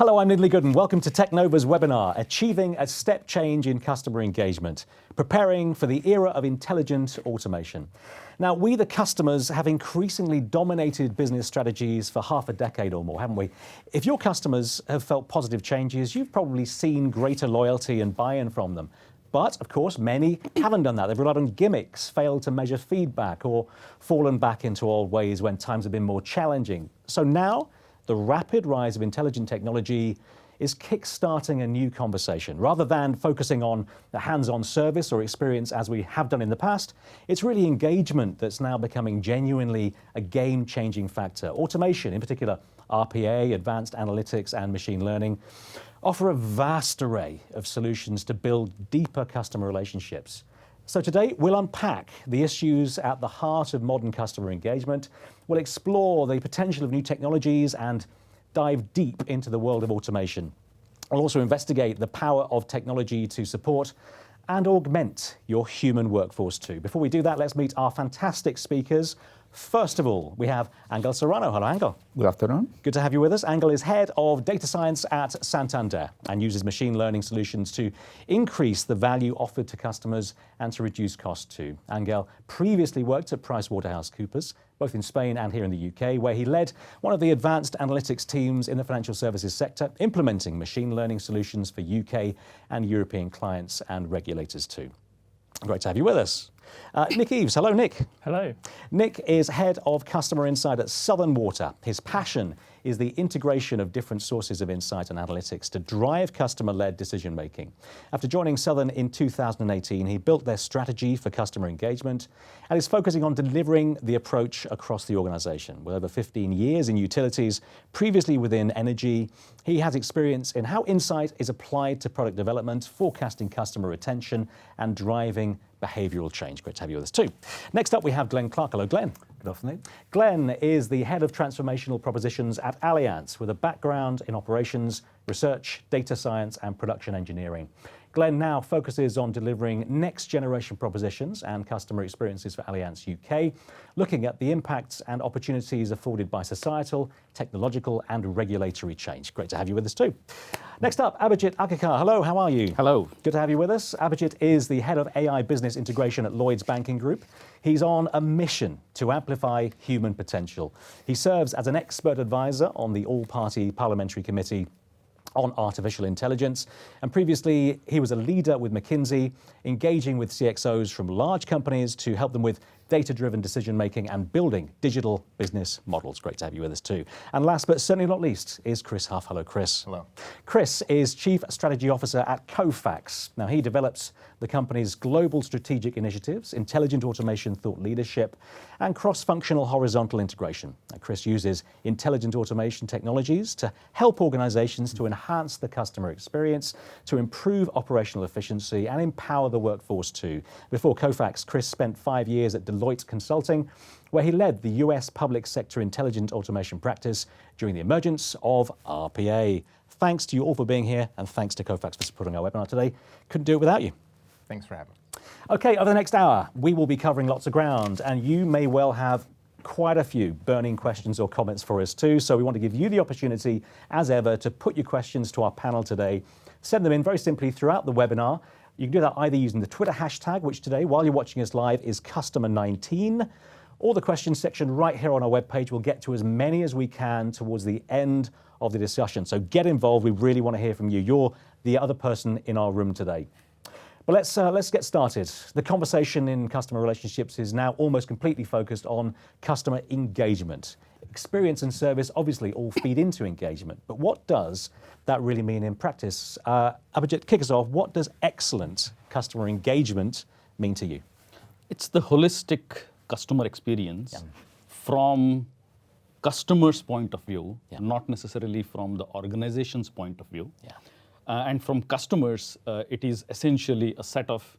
Hello, I'm Nidley Gooden. Welcome to TechNOVA's webinar, Achieving a Step Change in Customer Engagement, Preparing for the Era of Intelligent Automation. Now, we, the customers, have increasingly dominated business strategies for half a decade or more, haven't we? If your customers have felt positive changes, you've probably seen greater loyalty and buy-in from them. But, of course, many haven't done that. They've relied on gimmicks, failed to measure feedback, or fallen back into old ways when times have been more challenging. So now, the rapid rise of intelligent technology is kick-starting a new conversation. Rather than focusing on the hands-on service or experience as we have done in the past, it's really engagement that's now becoming genuinely a game-changing factor. Automation, in particular, RPA, advanced analytics, and machine learning, offer a vast array of solutions to build deeper customer relationships. So today, we'll unpack the issues at the heart of modern customer engagement. We'll explore the potential of new technologies and dive deep into the world of automation. We'll also investigate the power of technology to support and augment your human workforce too. Before we do that, let's meet our fantastic speakers. First of all, we have Angel Serrano. Hello, Angel. Good afternoon. Good to have you with us. Angel is head of data science at Santander and uses machine learning solutions to increase the value offered to customers and to reduce costs too. Angel previously worked at PricewaterhouseCoopers, both in Spain and here in the UK, where he led one of the advanced analytics teams in the financial services sector, implementing machine learning solutions for UK and European clients and regulators too. Great to have you with us. Nick Eves. Hello, Nick. Hello. Nick is head of customer insight at Southern Water. His passion is the integration of different sources of insight and analytics to drive customer-led decision-making. After joining Southern in 2018, he built their strategy for customer engagement and is focusing on delivering the approach across the organization. With over 15 years in utilities, previously within energy, he has experience in how insight is applied to product development, forecasting customer retention, and driving behavioral change. Great to have you with us too. Next up, we have Glen Clarke. Hello, Glen. Good afternoon. Glen is the head of transformational propositions at Allianz with a background in operations, research, data science, and production engineering. Glen now focuses on delivering next-generation propositions and customer experiences for Allianz UK, looking at the impacts and opportunities afforded by societal, technological, and regulatory change. Great to have you with us too. Next up, Abhijit Akerkar. Hello, how are you? Hello. Good to have you with us. Abhijit is the head of AI business integration at Lloyds Banking Group. He's on a mission to amplify human potential. He serves as an expert advisor on the all-party parliamentary committee on artificial intelligence. And previously, he was a leader with McKinsey, engaging with CXOs from large companies to help them with data-driven decision-making and building digital business models. Great to have you with us too. And last but certainly not least is Chris Huff. Hello, Chris. Hello. Chris is Chief Strategy Officer at Kofax. Now, he develops the company's global strategic initiatives, intelligent automation thought leadership, and cross-functional horizontal integration. Now, Chris uses intelligent automation technologies to help organizations to enhance the customer experience, to improve operational efficiency, and empower the workforce too. Before Kofax, Chris spent 5 years at Lloyds Consulting, where he led the US public sector intelligent automation practice during the emergence of RPA. Thanks to you all for being here, and thanks to Kofax for supporting our webinar today. Couldn't do it without you. Thanks for having me. Okay, over the next hour, we will be covering lots of ground, and you may well have quite a few burning questions or comments for us too. So we want to give you the opportunity, as ever, to put your questions to our panel today. Send them in very simply throughout the webinar. You can do that either using the Twitter hashtag, which today, while you're watching us live, is Customer19, or the questions section right here on our webpage. We'll get to as many as we can towards the end of the discussion. So get involved. We really want to hear from you. You're the other person in our room today. But let's get started. The conversation in customer relationships is now almost completely focused on customer engagement. Experience and service obviously all feed into engagement, but what does that really mean in practice? Abhijit, kick us off. What does excellent customer engagement mean to you? It's the holistic customer experience from customer's point of view, not necessarily from the organization's point of view. And from customers, it is essentially a set of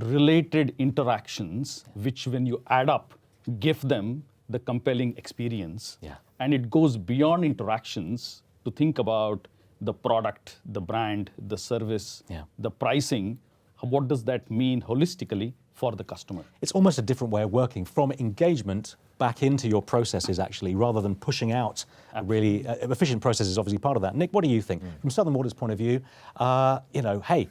related interactions, which when you add up, give them the compelling experience. And it goes beyond interactions to think about the product, the brand, the service, the pricing. What does that mean holistically for the customer. It's almost a different way of working from engagement back into your processes, actually, rather than pushing out really efficient processes. Obviously, part of that. Nick, what do you think from Southern Water's point of view? Hey,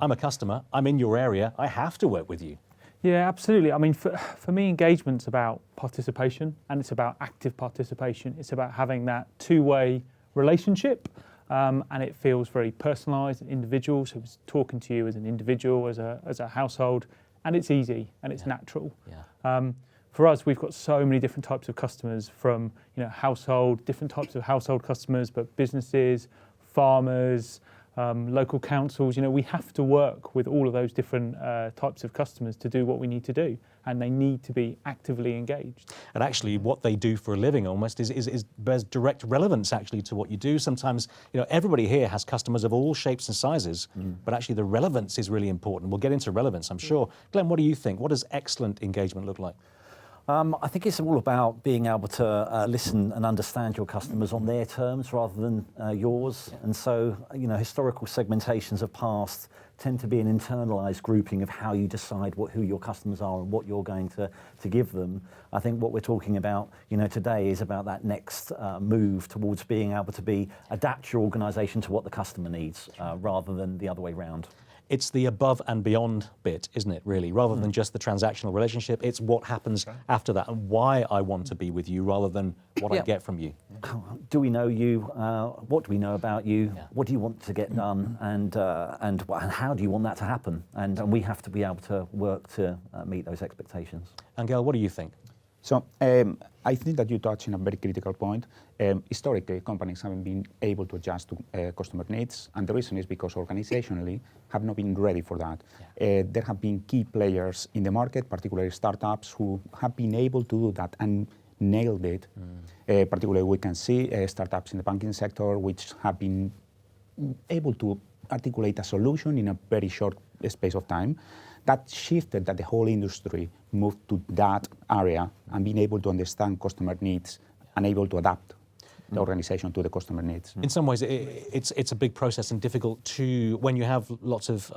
I'm a customer. I'm in your area. I have to work with you. Yeah, absolutely. I mean, for me, engagement's about participation, and it's about active participation. It's about having that two-way relationship, and it feels very personalised and individual. So it's talking to you as an individual, as a household, and it's easy and it's natural. Yeah. For us, we've got so many different types of customers, from different types of household customers, but businesses, farmers, local councils. We have to work with all of those different types of customers to do what we need to do, and they need to be actively engaged. And actually, what they do for a living almost bears direct relevance actually to what you do. Sometimes, everybody here has customers of all shapes and sizes, but actually the relevance is really important. We'll get into relevance, I'm sure. Glenn, what do you think? What does excellent engagement look like? I think it's all about being able to listen and understand your customers on their terms rather than yours. And so, historical segmentations of past tend to be an internalized grouping of how you decide who your customers are and what you're going to give them. I think what we're talking about, today is about that next move towards being able to adapt your organization to what the customer needs rather than the other way around. It's the above and beyond bit, isn't it, really? Rather than just the transactional relationship, it's what happens after that and why I want to be with you rather than what I get from you. Do we know you? What do we know about you? Yeah. What do you want to get done? And how do you want that to happen? And we have to be able to work to meet those expectations. Angel, what do you think? So I think that you touched on a very critical point. Historically, companies haven't been able to adjust to customer needs, and the reason is because organizationally have not been ready for that. Yeah. There have been key players in the market, particularly startups, who have been able to do that and nailed it. Particularly, we can see startups in the banking sector which have been able to articulate a solution in a very short space of time. That shifted that the whole industry moved to that area and being able to understand customer needs and able to adapt the organization to the customer needs. In some ways, it's a big process and difficult to, when you have lots of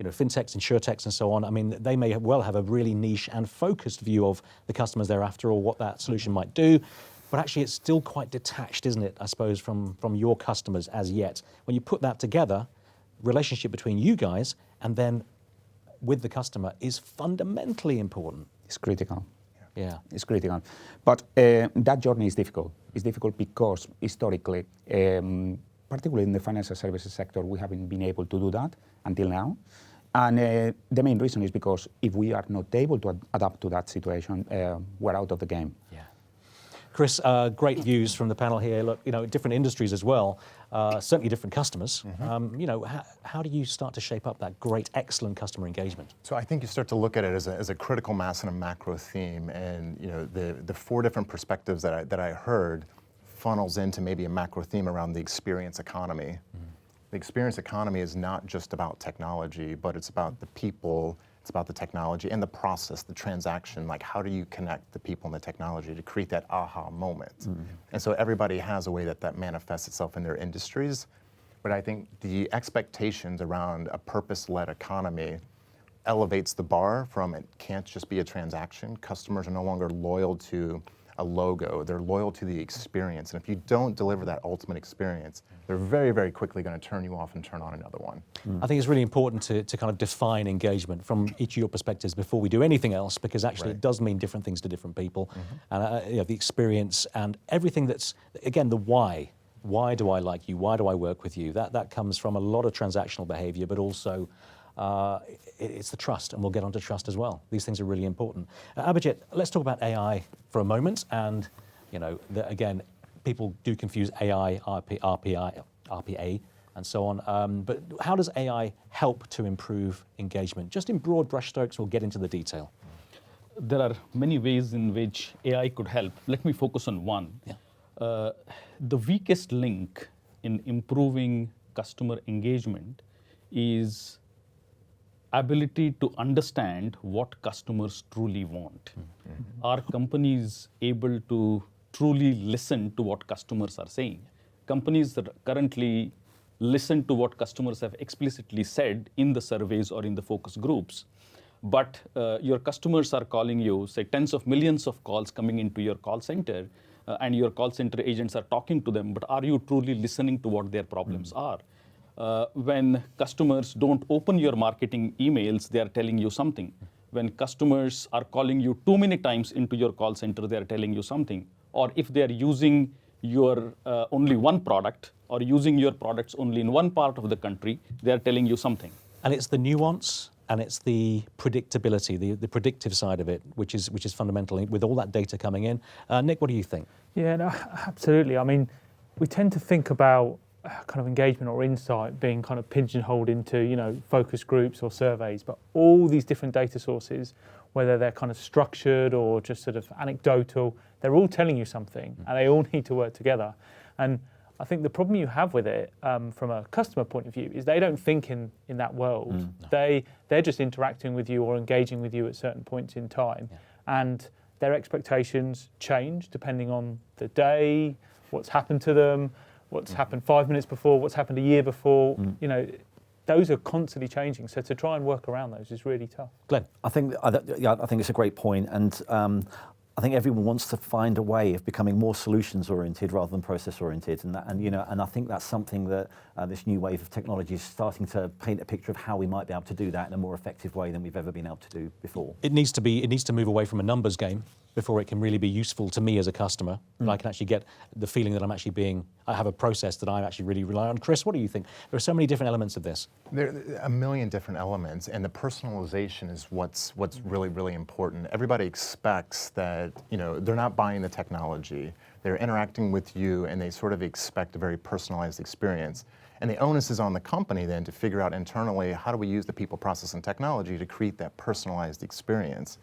fintechs, insurtechs and so on, I mean, they may well have a really niche and focused view of the customers they're after or what that solution might do. But actually, it's still quite detached, isn't it, I suppose, from your customers as yet. When you put that together, relationship between you guys and then with the customer is fundamentally important. It's critical. Yeah. It's critical. But that journey is difficult. It's difficult because historically, particularly in the financial services sector, we haven't been able to do that until now. And the main reason is because if we are not able to adapt to that situation, we're out of the game. Yeah. Chris, great views from the panel here. Look, different industries as well, certainly different customers. How do you start to shape up that great, excellent customer engagement? So I think you start to look at it as a critical mass and a macro theme, and the four different perspectives that I heard funnels into maybe a macro theme around the experience economy. The experience economy is not just about technology, but it's about the people. It's about the technology and the process, the transaction, like how do you connect the people and the technology to create that aha moment? And so everybody has a way that manifests itself in their industries. But I think the expectations around a purpose-led economy elevates the bar from it can't just be a transaction. Customers are no longer loyal to a logo, they're loyal to the experience. And if you don't deliver that ultimate experience, they're very, very quickly going to turn you off and turn on another one. I think it's really important to kind of define engagement from each of your perspectives before we do anything else, because actually it does mean different things to different people. And the experience and everything that's, again, the why. Why do I like you? Why do I work with you? That comes from a lot of transactional behavior, but also it's the trust, and we'll get onto trust as well. These things are really important. Abhijit, let's talk about AI for a moment. And, again, people do confuse AI, RPA, and so on. But how does AI help to improve engagement? Just in broad brushstrokes, we'll get into the detail. There are many ways in which AI could help. Let me focus on one. Yeah. The weakest link in improving customer engagement is ability to understand what customers truly want. Are companies able to truly listen to what customers are saying? Companies that currently listen to what customers have explicitly said in the surveys or in the focus groups but your customers are calling you, say tens of millions of calls coming into your call center, and your call center agents are talking to them, but are you truly listening to what their problems are? When customers don't open your marketing emails, they are telling you something. When customers are calling you too many times into your call center, they are telling you something. Or if they are using your only one product, or using your products only in one part of the country, they are telling you something. And it's the nuance and it's the predictability, the predictive side of it, which is fundamental with all that data coming in. Nick, what do you think? Yeah, no, absolutely. I mean, we tend to think about kind of engagement or insight being kind of pigeonholed into, focus groups or surveys, but all these different data sources, whether they're kind of structured or just sort of anecdotal, they're all telling you something and they all need to work together. And I think the problem you have with it from a customer point of view is they don't think in that world. No. They're just interacting with you or engaging with you at certain points in time. Yeah. And their expectations change depending on the day, what's happened to them, what's happened 5 minutes before, what's happened a year before. Those are constantly changing. So to try and work around those is really tough. Glenn? I think it's a great point, and I think everyone wants to find a way of becoming more solutions-oriented rather than process-oriented, and I think that's something that this new wave of technology is starting to paint a picture of how we might be able to do that in a more effective way than we've ever been able to do before. It needs to move away from a numbers game before it can really be useful to me as a customer. I can actually get the feeling that I have a process that I actually really rely on. Chris, what do you think? There are so many different elements of this. There are a million different elements, and the personalization is what's really, really important. Everybody expects that, they're not buying the technology. They're interacting with you, and they sort of expect a very personalized experience. And the onus is on the company then to figure out internally, how do we use the people, process, and technology to create that personalized experience?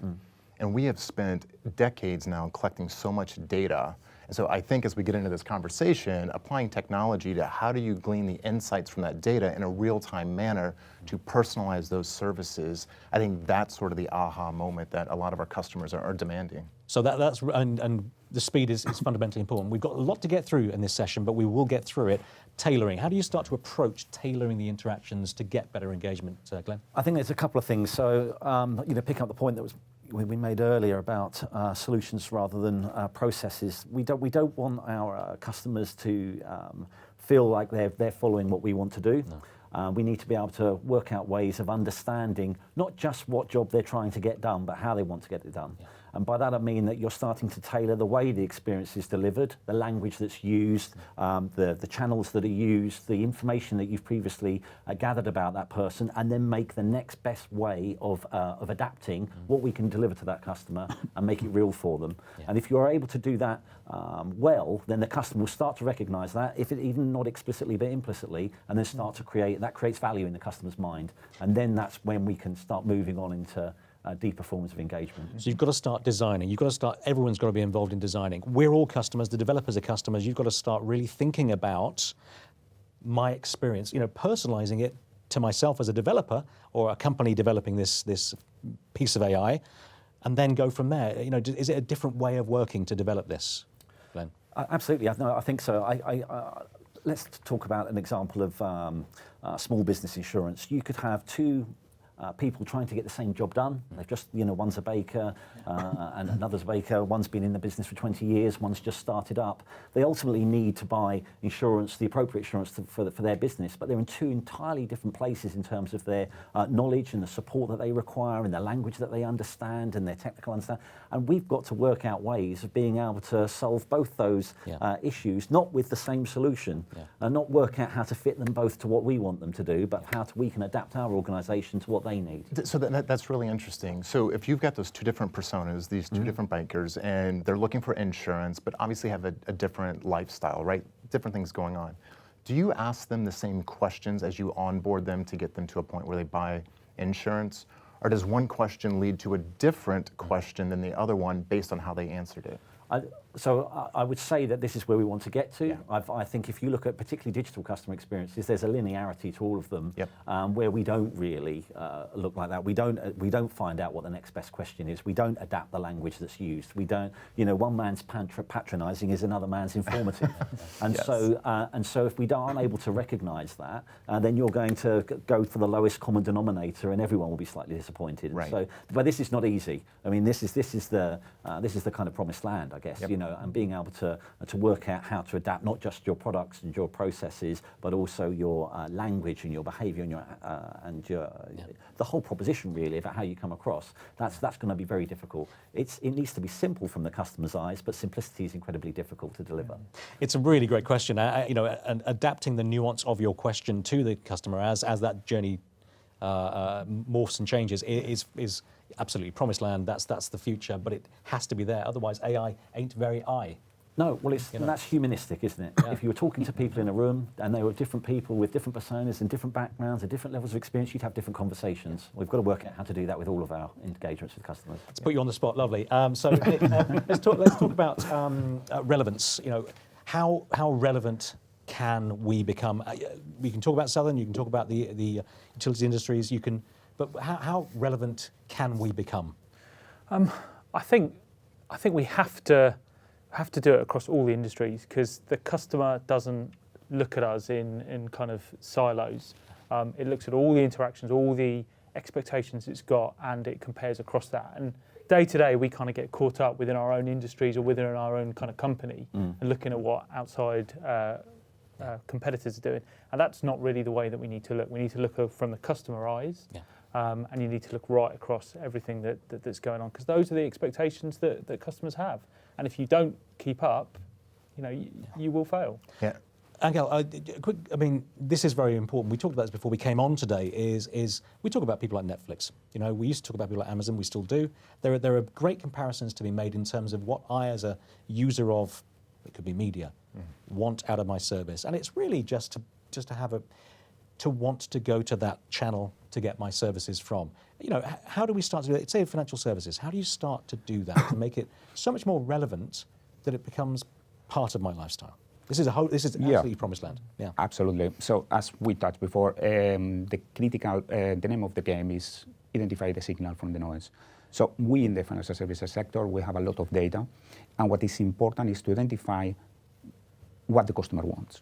And we have spent decades now collecting so much data. And so I think as we get into this conversation, applying technology to how do you glean the insights from that data in a real-time manner to personalize those services, I think that's sort of the aha moment that a lot of our customers are demanding. So that's and the speed is fundamentally important. We've got a lot to get through in this session, but we will get through it. Tailoring. How do you start to approach tailoring the interactions to get better engagement, Glenn? I think there's a couple of things. So, picking up the point that we made earlier about solutions rather than processes. We don't want our customers to feel like they're following what we want to do. No. We need to be able to work out ways of understanding not just what job they're trying to get done, but how they want to get it done. Yeah. And by that I mean that you're starting to tailor the way the experience is delivered, the language that's used, the channels that are used, the information that you've previously gathered about that person, and then make the next best way of adapting what we can deliver to that customer and make it real for them. Yeah. And if you're able to do that well, then the customer will start to recognise that, if it even not explicitly but implicitly, and then start to creates value in the customer's mind. And then that's when we can start moving on into deeper forms of engagement. So you've got to start designing. Everyone's got to be involved in designing. We're all customers, the developers are customers. You've got to start really thinking about my experience, personalizing it to myself as a developer or a company developing this piece of AI, and then go from there. Is it a different way of working to develop this, Glenn? Absolutely, I think so. Let's talk about an example of small business insurance. You could have two people trying to get the same job done. They've just, one's a baker and another's a baker. One's been in the business for 20 years, one's just started up. They ultimately need to buy insurance, the appropriate insurance for their business, but they're in two entirely different places in terms of their knowledge and the support that they require and the language that they understand and their technical understanding. And we've got to work out ways of being able to solve both those issues, not with the same solution, and not work out how to fit them both to what we want them to do, but how we can adapt our organisation to what they need. So that's really interesting. So if you've got those two different personas, these two different bikers, and they're looking for insurance, but obviously have a different lifestyle, right? Different things going on. Do you ask them the same questions as you onboard them to get them to a point where they buy insurance? Or does one question lead to a different question than the other one based on how they answered it? I would say that this is where we want to get to. I think if you look at particularly digital customer experiences, there's a linearity to all of them, where we don't really look like that. We don't find out what the next best question is. We don't adapt the language that's used. We don't, one man's patronising is another man's informative, and so if we aren't able to recognise that, then you're going to go for the lowest common denominator, and everyone will be slightly disappointed. Right. So, but this is not easy. I mean, this is the kind of promised land, I guess. And being able to work out how to adapt not just your products and your processes, but also your language and your behaviour and the whole proposition really about how you come across. That's going to be very difficult. It needs to be simple from the customer's eyes, but simplicity is incredibly difficult to deliver. It's a really great question. And adapting the nuance of your question to the customer as that journey morphs and changes is absolutely promised land. That's the future, but it has to be there. Otherwise, AI ain't very I. No, well, that's humanistic, isn't it? Yeah. If you were talking to people in a room and they were different people with different personas and different backgrounds and different levels of experience, you'd have different conversations. We've got to work out how to do that with all of our engagements with customers. Let's put you on the spot. Lovely. So let's talk about relevance. How relevant can we become? We can talk about Southern. You can talk about the utilities industries. But how relevant can we become? I think we have to do it across all the industries, because the customer doesn't look at us in kind of silos. It looks at all the interactions, all the expectations it's got, and it compares across that. And day to day, we kind of get caught up within our own industries or within our own kind of company and looking at what outside competitors are doing. And that's not really the way that we need to look. We need to look from the customer eyes. Yeah. And you need to look right across everything that's going on, because those are the expectations that customers have. And if you don't keep up, you will fail. Yeah. Angel, this is very important. We talked about this before we came on today. Is we talk about people like Netflix. We used to talk about people like Amazon. We still do. There are great comparisons to be made in terms of what I, as a user of, it could be media, want out of my service, and it's really just to want to go to that channel to get my services from. How do we start to do it? Say financial services. How do you start to do that to make it so much more relevant that it becomes part of my lifestyle? This is absolutely promised land. Yeah, absolutely. So as we touched before, the name of the game is identify the signal from the noise. So we in the financial services sector, we have a lot of data, and what is important is to identify what the customer wants.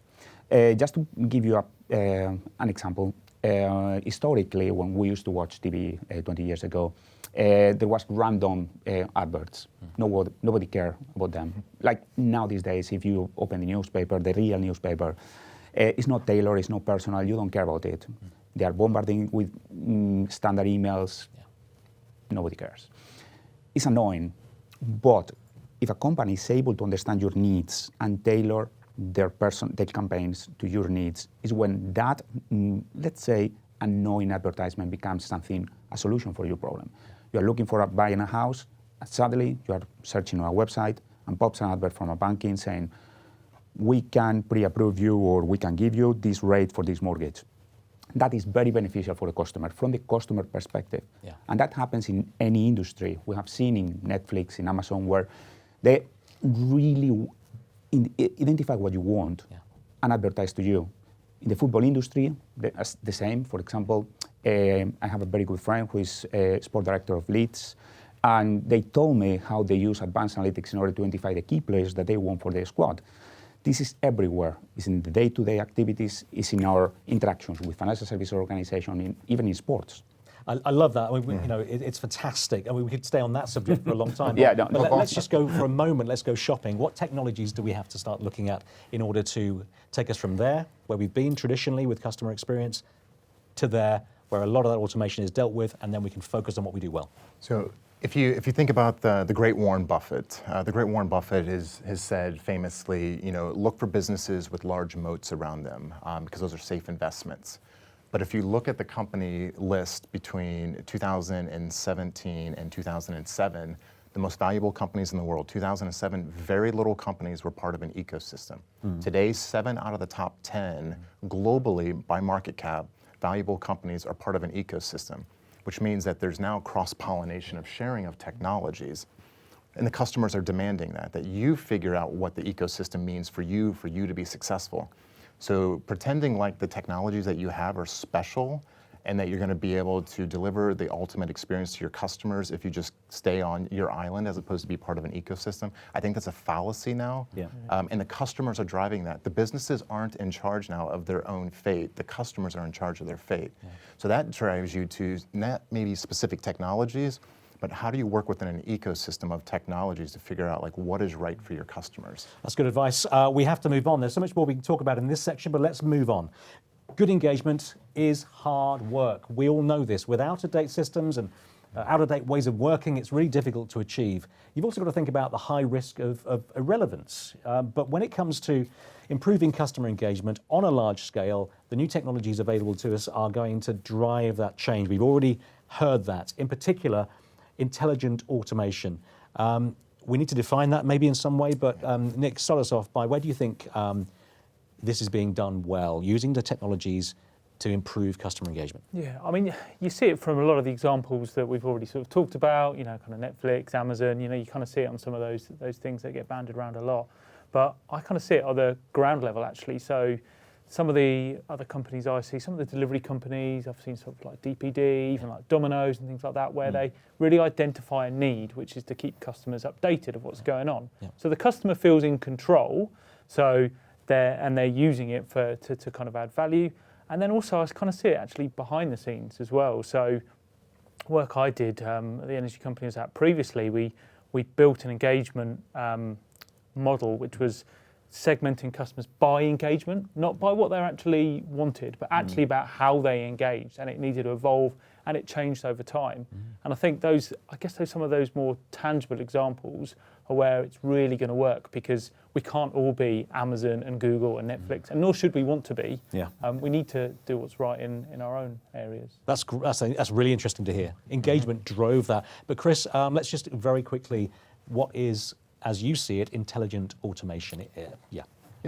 Just to give you an example, historically, when we used to watch TV 20 years ago, there was random adverts. Nobody cared about them. Like now these days, if you open the newspaper, the real newspaper, it's not tailored, it's not personal, you don't care about it. They are bombarding with standard emails. Nobody cares. It's annoying, but if a company is able to understand your needs and tailor their campaigns to your needs, is when that, let's say, annoying advertisement becomes a solution for your problem. You are looking for buying a house, and suddenly you are searching on a website and pops an advert from a banking saying, we can pre-approve you or we can give you this rate for this mortgage. That is very beneficial for the customer, from the customer perspective. Yeah. And that happens in any industry. We have seen in Netflix, in Amazon, where they really identify what you want and advertise to you. In the football industry, the same. For example, I have a very good friend who is a sport director of Leeds, and they told me how they use advanced analytics in order to identify the key players that they want for their squad. This is everywhere. It's in the day-to-day activities. It's in our interactions with financial service organizations, even in sports. I love that. It's fantastic. We could stay on that subject for a long time. Let's just go for a moment. Let's go shopping. What technologies do we have to start looking at in order to take us from there, where we've been traditionally with customer experience, to there, where a lot of that automation is dealt with, and then we can focus on what we do well? So if you think about the great Warren Buffett, has said famously, look for businesses with large moats around them because those are safe investments. But if you look at the company list between 2017 and 2007, the most valuable companies in the world, 2007, very little companies were part of an ecosystem. Today, 7 out of the top 10 globally by market cap, valuable companies are part of an ecosystem, which means that there's now cross-pollination of sharing of technologies. And the customers are demanding that you figure out what the ecosystem means for you to be successful. So pretending like the technologies that you have are special and that you're going to be able to deliver the ultimate experience to your customers if you just stay on your island as opposed to be part of an ecosystem, I think that's a fallacy now. Yeah. And the customers are driving that. The businesses aren't in charge now of their own fate. The customers are in charge of their fate. Yeah. So that drives you to not maybe specific technologies, but how do you work within an ecosystem of technologies to figure out like what is right for your customers? That's good advice. We have to move on. There's so much more we can talk about in this section, but let's move on. Good engagement is hard work. We all know this. With out-of-date systems and out-of-date ways of working, it's really difficult to achieve. You've also got to think about the high risk of irrelevance. But when it comes to improving customer engagement on a large scale, the new technologies available to us are going to drive that change. We've already heard that. In particular, intelligent automation. We need to define that maybe in some way, but Nick, start us off by where do you think this is being done well, using the technologies to improve customer engagement? Yeah, I mean, you see it from a lot of the examples that we've already sort of talked about, you know, kind of Netflix, Amazon, you know, you kind of see it on some of those things that get banded around a lot. But I kind of see it at the ground level, actually. So some of the other companies I see, some of the delivery companies, I've seen sort of like DPD, even like Domino's and things like that, where they really identify a need, which is to keep customers updated of what's going on. Yeah. So the customer feels in control, so they're using it to kind of add value. And then also I kind of see it actually behind the scenes as well. So work I did at the energy company I was at previously, we built an engagement model which was segmenting customers by engagement, not by what they actually wanted, but actually about how they engaged, and it needed to evolve and it changed over time. And I think some of those more tangible examples are where it's really going to work, because we can't all be Amazon and Google and Netflix, and nor should we want to be. Yeah. We need to do what's right in our own areas. That's really interesting to hear. Engagement drove that. But Chris, let's just very quickly, what is, as you see it, intelligent automation? Yeah.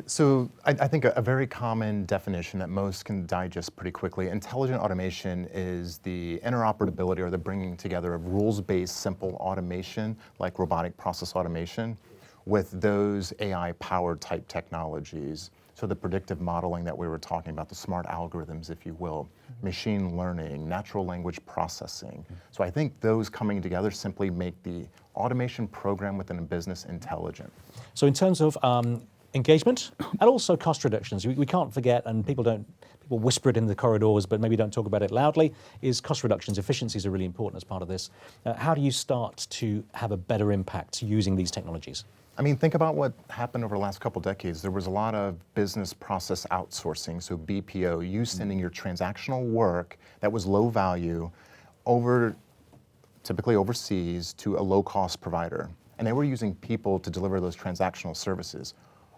So I think a very common definition that most can digest pretty quickly, intelligent automation is the interoperability or the bringing together of rules-based simple automation like robotic process automation with those AI-powered type technologies. So the predictive modeling that we were talking about, the smart algorithms, if you will, machine learning, natural language processing. So I think those coming together simply make the automation program within a business intelligent. So in terms of engagement and also cost reductions, we can't forget, and people whisper it in the corridors but maybe don't talk about it loudly, is cost reductions. Efficiencies are really important as part of this. How do you start to have a better impact using these technologies? I mean, think about what happened over the last couple decades. There was a lot of business process outsourcing, so BPO, you sending your transactional work that was low value typically overseas, to a low-cost provider. And they were using people to deliver those transactional services.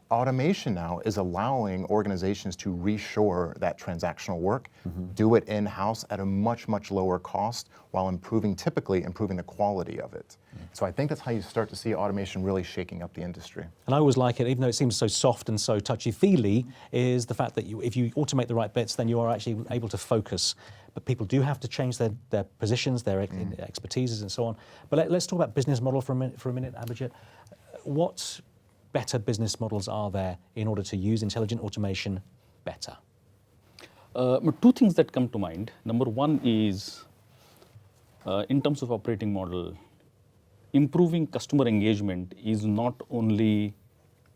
Automation now is allowing organizations to reshore that transactional work, do it in-house at a much, much lower cost, while typically improving the quality of it. So I think that's how you start to see automation really shaking up the industry. And I always like it, even though it seems so soft and so touchy-feely, is the fact that if you automate the right bits, then you are actually able to focus. But people do have to change their positions, their expertises and so on. But let's talk about business model for a minute, Abhijit. What better business models are there in order to use intelligent automation better? Two things that come to mind. Number one is, in terms of operating model, improving customer engagement is not only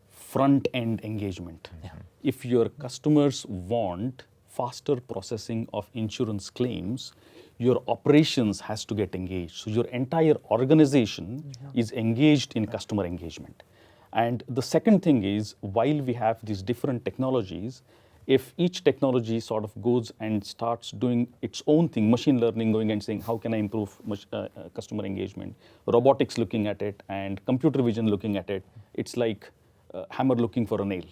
front-end engagement. Yeah. If your customers want faster processing of insurance claims, your operations has to get engaged. So your entire organization is engaged in customer engagement. And the second thing is, while we have these different technologies, if each technology sort of goes and starts doing its own thing, machine learning going and saying, how can I improve customer engagement? Robotics looking at it and computer vision looking at it, it's like a hammer looking for a nail.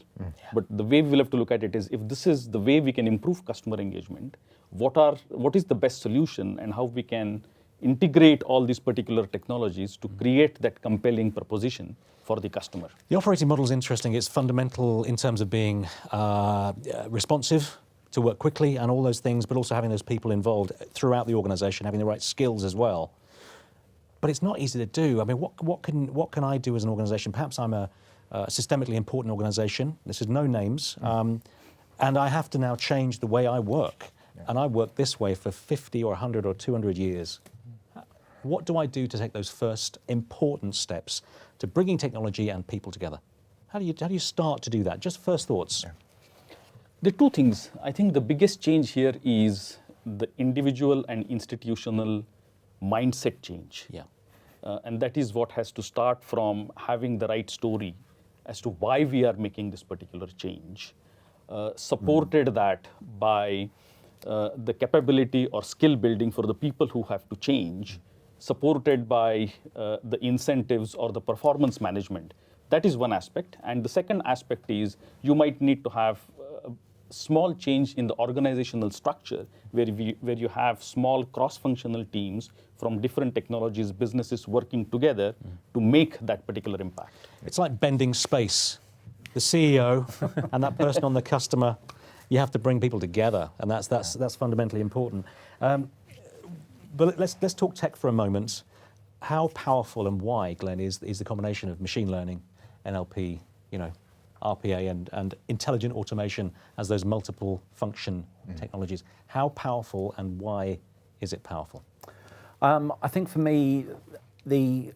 But the way we will have to look at it is, if this is the way we can improve customer engagement, what is the best solution, and how we can integrate all these particular technologies to create that compelling proposition for the customer. The operating model is interesting. It's fundamental in terms of being responsive, to work quickly and all those things, but also having those people involved throughout the organization, having the right skills as well. but it's not easy to do. I mean, what can I do as an organisation? Perhaps I'm a systemically important organisation. This is no names, and I have to now change the way I work. And I worked this way for 50 or 100 or 200 years. What do I do to take those first important steps to bringing technology and people together? How do you start to do that? Just first thoughts. The two things. I think the biggest change here is the individual and institutional mindset change. Yeah. And that is what has to start from having the right story as to why we are making this particular change, supported that by the capability or skill building for the people who have to change, supported by the incentives or the performance management. That is one aspect. And the second aspect is you might need to have small change in the organizational structure where you have small cross-functional teams from different technologies, businesses working together to make that particular impact. It's like bending space. The CEO and that person on the customer, you have to bring people together, and that's fundamentally important. But let's talk tech for a moment. How powerful and why, Glen, is the combination of machine learning, NLP, RPA and intelligent automation as those multiple function technologies? How powerful and why is it powerful? I think for me, the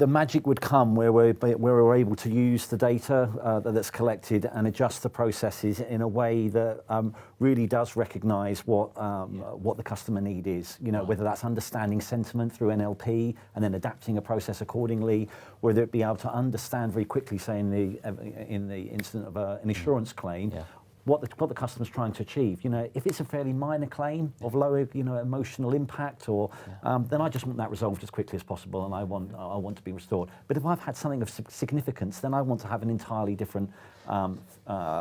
magic would come where we're able to use the data that's collected and adjust the processes in a way that really does recognise what the customer need is. Whether that's understanding sentiment through NLP and then adapting a process accordingly, whether it be able to understand very quickly, say in the incident of an insurance claim. What the customer's trying to achieve. If it's a fairly minor claim of low, emotional impact, or then I just want that resolved as quickly as possible, and I want to be restored. But if I've had something of significance, then I want to have an entirely different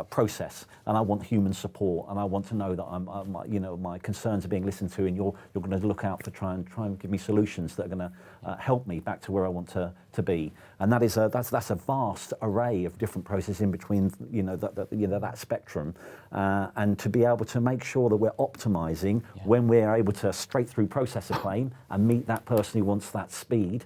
process, and I want human support, and I want to know that my concerns are being listened to, and you're going to look out for try and give me solutions that are going to help me back to where I want to be. And that's a vast array of different processes in between that spectrum, and to be able to make sure that we're optimizing when we're able to straight through process a claim and meet that person who wants that speed,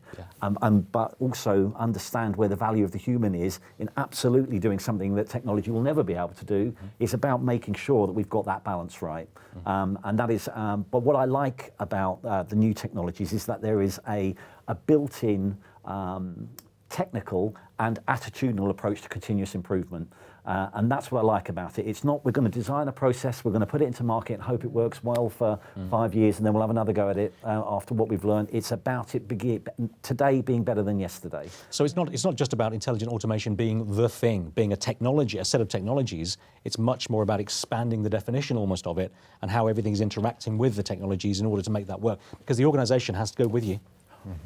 but also understand where the value of the human is in absolutely doing something that technology will never be able to do. It's about making sure that we've got that balance right. And that is, but what I like about the new technologies is that there is a built-in technical and attitudinal approach to continuous improvement. And that's what I like about it. It's not we're going to design a process, we're going to put it into market and hope it works well for 5 years and then we'll have another go at it after what we've learned. It's about it today being better than yesterday. So it's not just about intelligent automation being the thing, being a technology, a set of technologies. It's much more about expanding the definition almost of it and how everything's interacting with the technologies in order to make that work. Because the organisation has to go with you.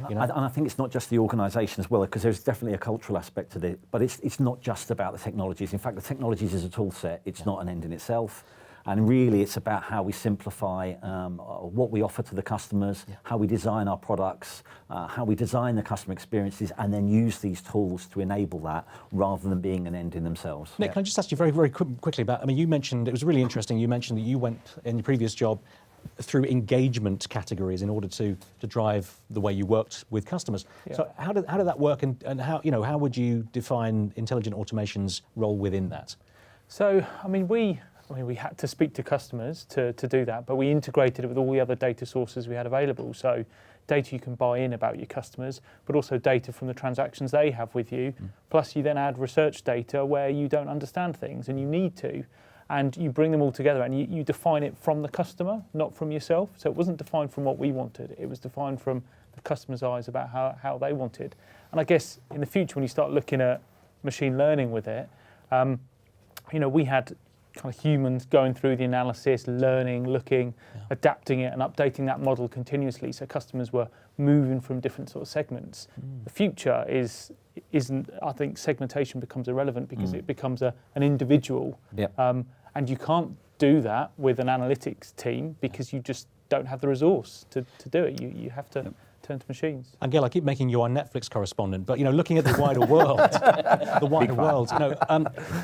And I think it's not just the organisation as well, because there's definitely a cultural aspect to it, but it's not just about the technologies. In fact, the technologies is a tool set, it's not an end in itself. And really it's about how we simplify what we offer to the customers, how we design our products, how we design the customer experiences, and then use these tools to enable that rather than being an end in themselves. Nick, can I just ask you very, very quickly about, you mentioned, it was really interesting, you mentioned that you went in your previous job through engagement categories in order to drive the way you worked with customers. So how did that work, and how would you define intelligent automation's role within that? So we had to speak to customers to do that, but we integrated it with all the other data sources we had available. So data you can buy in about your customers, but also data from the transactions they have with you. Plus you then add research data where you don't understand things and you need to. And you bring them all together and you define it from the customer, not from yourself. So it wasn't defined from what we wanted. It was defined from the customer's eyes about how they wanted. And I guess in the future, when you start looking at machine learning with it, we had kind of humans going through the analysis, learning, looking, adapting it and updating that model continuously. So customers were moving from different sort of segments. The future isn't, I think segmentation becomes irrelevant because it becomes an individual. And you can't do that with an analytics team because you just don't have the resource to do it. You have to turn to machines. And Gail, I keep making you our Netflix correspondent, but looking at the wider world,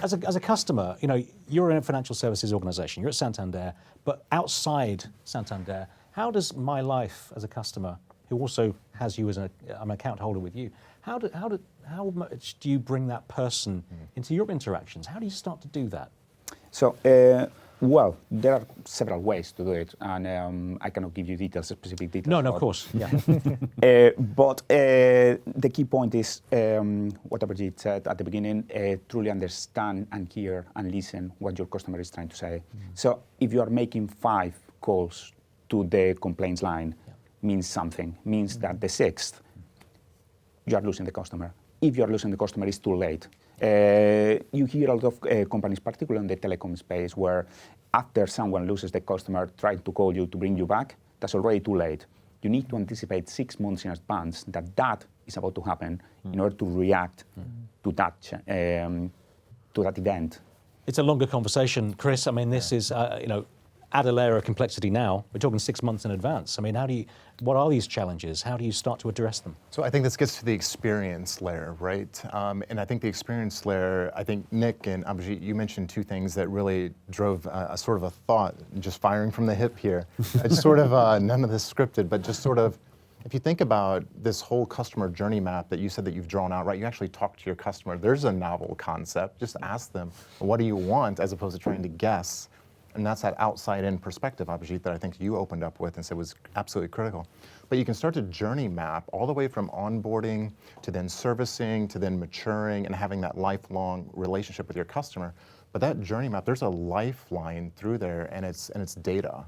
as a customer, you're in a financial services organisation, you're at Santander, but outside Santander, how does my life as a customer who also has you as an account holder with you. How much do you bring that person into your interactions? How do you start to do that? So, well, there are several ways to do it, and I cannot give you details, specific details. No, of course, yeah. But the key point is what Abhijit said at the beginning, truly understand and hear and listen what your customer is trying to say. So if you are making 5 calls to the complaints line, means something, means that the 6th, you are losing the customer. If you are losing the customer, it's too late. You hear a lot of companies, particularly in the telecom space, where after someone loses the customer trying to call you to bring you back, that's already too late. You need to anticipate 6 months in advance that is about to happen in order to react to that event. It's a longer conversation, Chris. I mean, this is, add a layer of complexity now. We're talking 6 months in advance. I mean, what are these challenges? How do you start to address them? So I think this gets to the experience layer, right? And I think the experience layer, I think Nick and Abhijit, you mentioned 2 things that really drove a sort of a thought, just firing from the hip here. It's sort of none of this scripted, but just sort of, if you think about this whole customer journey map that you said that you've drawn out, right? You actually talk to your customer. There's a novel concept. Just ask them, what do you want, as opposed to trying to guess. And that's that outside-in perspective, Abhijit, that I think you opened up with and said was absolutely critical. But you can start to journey map all the way from onboarding to then servicing to then maturing and having that lifelong relationship with your customer. But that journey map, there's a lifeline through there, and it's data.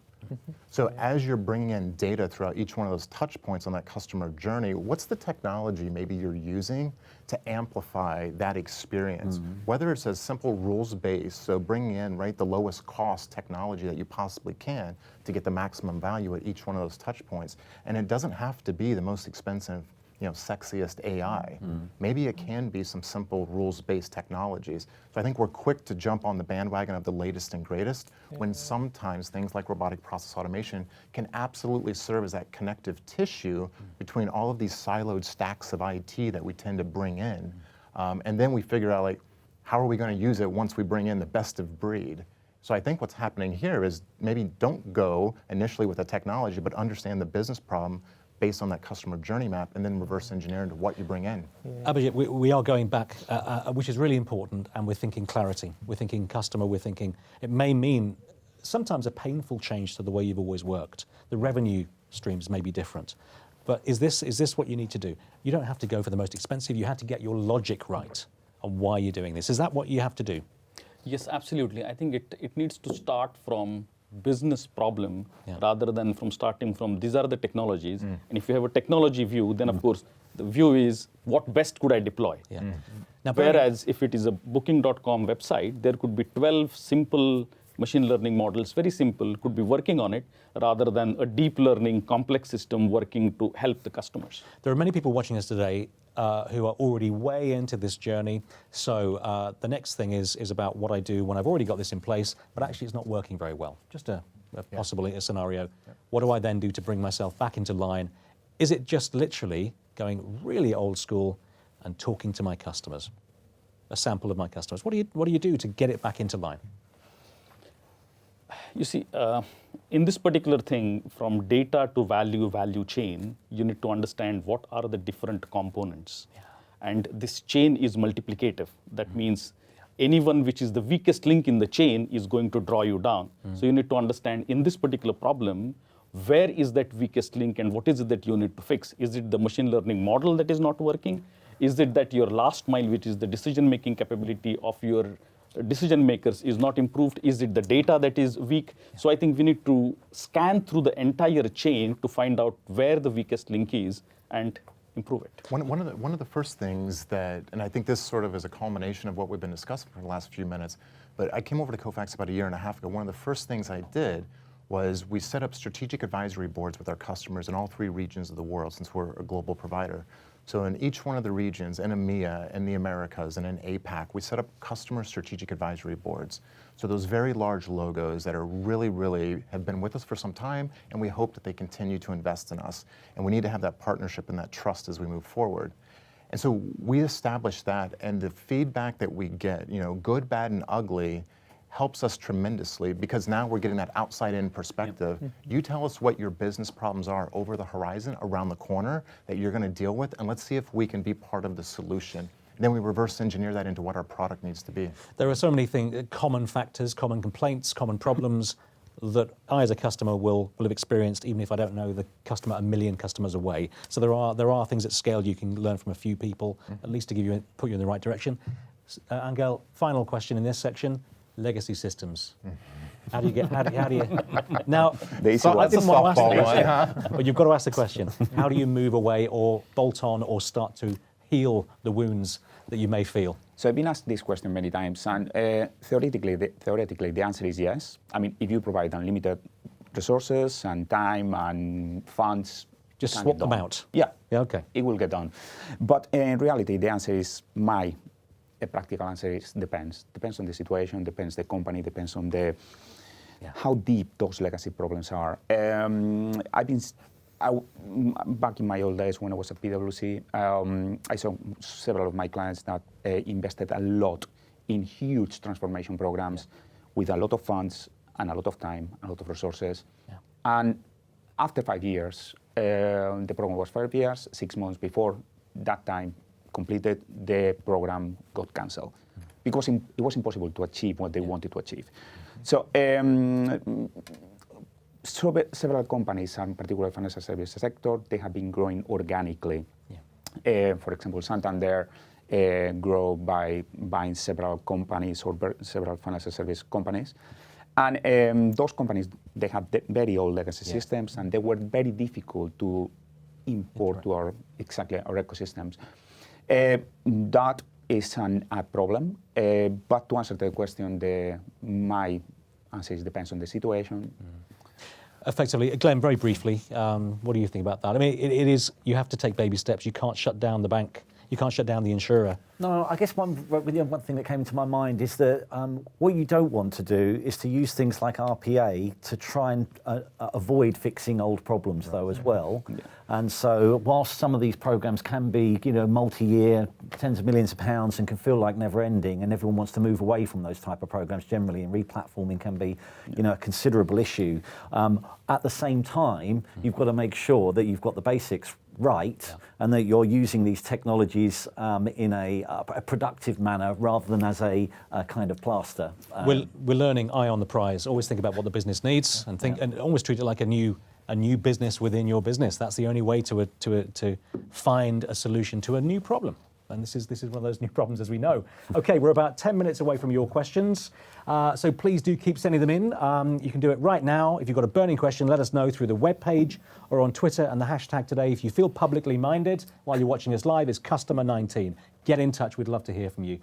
So as you're bringing in data throughout each one of those touch points on that customer journey, what's the technology maybe you're using to amplify that experience? Whether it's as simple rules-based, so bringing in the lowest cost technology that you possibly can to get the maximum value at each one of those touch points. And it doesn't have to be the most expensive, sexiest AI. Maybe it can be some simple rules-based technologies. So I think we're quick to jump on the bandwagon of the latest and greatest, when sometimes things like robotic process automation can absolutely serve as that connective tissue between all of these siloed stacks of IT that we tend to bring in. And then we figure out, how are we going to use it once we bring in the best of breed? So I think what's happening here is maybe don't go initially with a technology, but understand the business problem based on that customer journey map, and then reverse engineer into what you bring in. Abhijit, we are going back, which is really important, and we're thinking clarity. We're thinking customer, we're thinking it may mean sometimes a painful change to the way you've always worked. The revenue streams may be different. But is this what you need to do? You don't have to go for the most expensive, you have to get your logic right on why you're doing this. Is that what you have to do? Yes, absolutely. I think it needs to start from business problem rather than from starting from these are the technologies. And if you have a technology view, then of course the view is what best could I deploy? Now, whereas if it is a booking.com website, there could be 12 simple machine learning models, very simple, could be working on it rather than a deep learning complex system working to help the customers. There are many people watching us today who are already way into this journey. So the next thing is about what I do when I've already got this in place, but actually it's not working very well. Just a scenario. What do I then do to bring myself back into line? Is it just literally going really old school and talking to my customers? A sample of my customers. What do you do to get it back into line? You see, in this particular thing, from data to value chain, you need to understand what are the different components. And this chain is multiplicative. That means anyone which is the weakest link in the chain is going to draw you down. So you need to understand in this particular problem, where is that weakest link and what is it that you need to fix? Is it the machine learning model that is not working? Is it that your last mile, which is the decision-making capability of your decision makers, is not improved? Is it the data that is weak? So I think we need to scan through the entire chain to find out where the weakest link is and improve it. One of the first things that, and I think this sort of is a culmination of what we've been discussing for the last few minutes, but I came over to Kofax about 1.5 years ago. One of the first things I did was we set up strategic advisory boards with our customers in all 3 regions of the world, since we're a global provider. So in each one of the regions, in EMEA, in the Americas, and in APAC, we set up customer strategic advisory boards. So those very large logos that are really have been with us for some time, and we hope that they continue to invest in us. And we need to have that partnership and that trust as we move forward. And so we established that, and the feedback that we get, good, bad, and ugly, helps us tremendously because now we're getting that outside-in perspective. You tell us what your business problems are over the horizon, around the corner, that you're going to deal with, and let's see if we can be part of the solution. Then we reverse engineer that into what our product needs to be. There are so many things, common factors, common complaints, common problems that I as a customer will have experienced even if I don't know the customer a million customers away. So there are things at scale you can learn from a few people, at least to put you in the right direction. Angel, final question in this section, legacy systems. How do you now, I didn't want to ask the question, but you've got to ask the question. How do you move away or bolt on or start to heal the wounds that you may feel? So I've been asked this question many times, and theoretically, the answer is yes. I mean, if you provide unlimited resources and time and funds, just swap them out. Yeah, okay. It will get done. But in reality, the answer is a practical answer is depends. Depends on the situation, depends the company, depends on how deep those legacy problems are. Back in my old days when I was at PwC, I saw several of my clients that invested a lot in huge transformation programs with a lot of funds and a lot of time, a lot of resources. And after 5 years, the program was 5 years, 6 months before that time completed, the program got cancelled because it was impossible to achieve what they wanted to achieve. So several companies, and particularly financial services sector, they have been growing organically. For example, Santander grow by buying several companies or several financial service companies. And those companies, they have very old legacy systems, and they were very difficult to import to our ecosystems. That is a problem. But to answer the question, my answer is depends on the situation. Effectively, Glen, very briefly, what do you think about that? I mean, it is, you have to take baby steps. You can't shut down the bank. You can't shut down the insurer. No, I guess one thing that came to my mind is that what you don't want to do is to use things like RPA to try and avoid fixing old problems, though, as well. And so, whilst some of these programs can be, multi-year, tens of millions of pounds, and can feel like never-ending, and everyone wants to move away from those type of programs generally, and replatforming can be, a considerable issue. At the same time, you've got to make sure that you've got the basics right, and that you're using these technologies in a productive manner rather than as a kind of plaster. We're learning eye on the prize. Always think about what the business needs, and and always treat it like a new business within your business. That's the only way to find a solution to a new problem. And this is one of those new problems, as we know. Okay, we're about 10 minutes away from your questions, so please do keep sending them in. You can do it right now. If you've got a burning question, let us know through the webpage or on Twitter, and the hashtag today, if you feel publicly minded while you're watching us live, is Customer19. Get in touch, we'd love to hear from you.